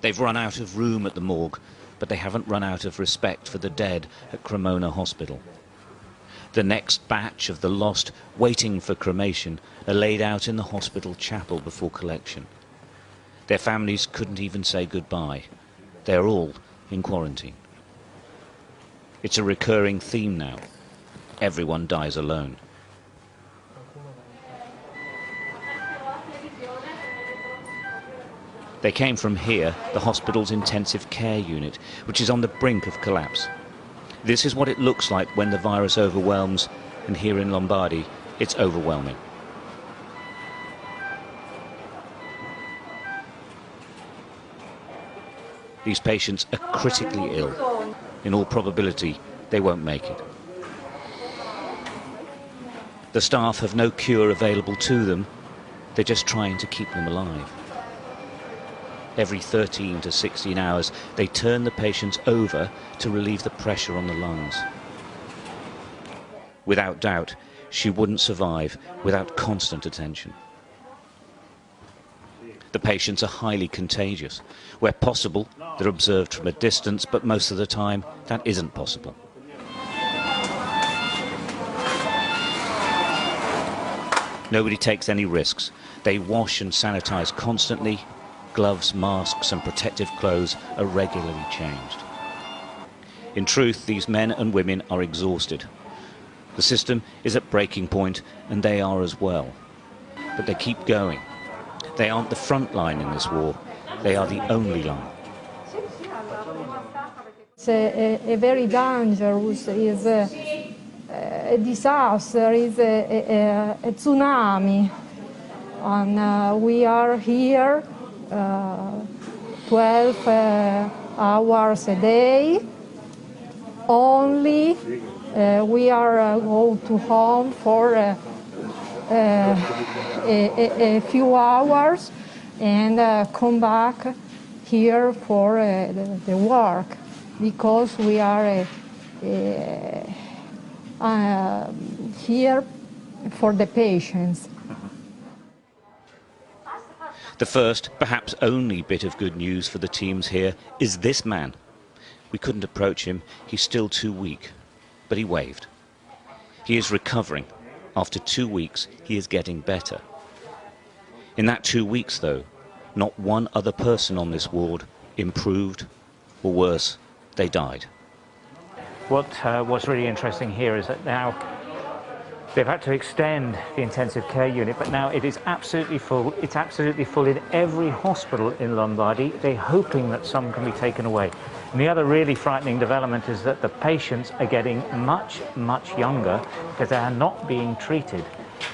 They've run out of room at the morgue, but they haven't run out of respect for the dead at Cremona Hospital. The next batch of the lost waiting for cremation are laid out in the hospital chapel before collection. Their families couldn't even say goodbye. They're all in quarantine. It's a recurring theme now. Everyone dies alone. They came from here, the hospital's intensive care unit, which is on the brink of collapse. This is what it looks like when the virus overwhelms, and here in Lombardy, it's overwhelming. These patients are critically ill. In all probability, they won't make it. The staff have no cure available to them. They're just trying to keep them alive. Every 13 to 16 hours, they turn the patients over to relieve the pressure on the lungs. Without doubt, she wouldn't survive without constant attention. The patients are highly contagious. Where possible, they're observed from a distance, but most of the time, that isn't possible. Nobody takes any risks. They wash and sanitize constantly. Gloves, masks and protective clothes are regularly changed. In truth, these men and women are exhausted. The system is at breaking point, and they are as well. But they keep going. They aren't the front line in this war. They are the only line. It's a very dangerous, is a disaster, is a tsunami. And we are here 12 hours a day. Only we are go to home for a few hours and come back here for the work, because we are here for the patients. The first, perhaps only bit of good news for the teams here is this man. We couldn't approach him, he's still too weak, but he waved. He is recovering. After 2 weeks, he is getting better. In that 2 weeks, though, not one other person on this ward improved, or worse, they died. What's really interesting here is that now they've had to extend the intensive care unit, but now it is absolutely full. It's absolutely full in every hospital in Lombardy. They're hoping that some can be taken away. And the other really frightening development is that the patients are getting much, much younger because they are not being treated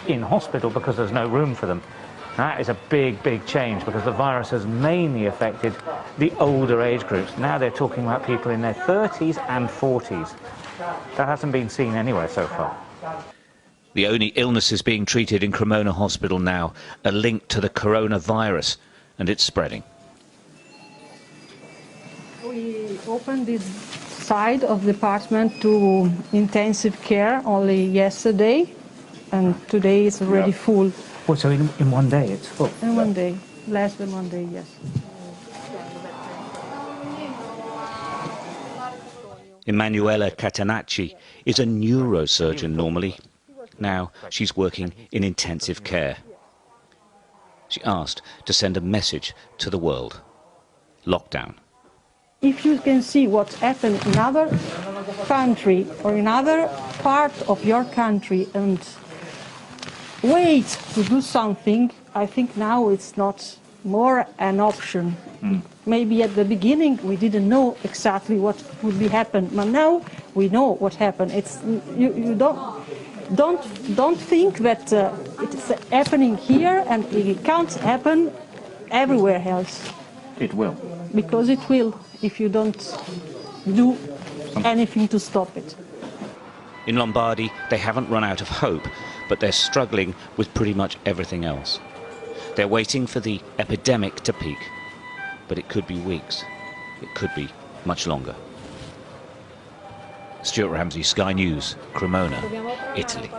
in hospital because there's no room for them. That is a big, big change, because the virus has mainly affected the older age groups. Now they're talking about people in their 30s and 40s. That hasn't been seen anywhere so far. The only illnesses being treated in Cremona Hospital now are linked to the coronavirus, and it's spreading. We opened this side of the department to intensive care only yesterday, and today it's already full. Oh, so in 1 day it's full? In 1 day, less than 1 day, yes. Emanuela Catenacci is a neurosurgeon normally. Now she's working in intensive care. She asked to send a message to the world. Lockdown. If you can see what's happened in other country or in other part of your country and wait to do something, I think now it's not more an option. Maybe at the beginning we didn't know exactly what would be happen, but now we know what happened. It's you don't think that it is happening here and it can't happen everywhere else. It will. Because it will, if you don't do anything to stop it. In Lombardy, they haven't run out of hope, but they're struggling with pretty much everything else. They're waiting for the epidemic to peak, but it could be weeks. It could be much longer. Stuart Ramsey, Sky News, Cremona, Italy.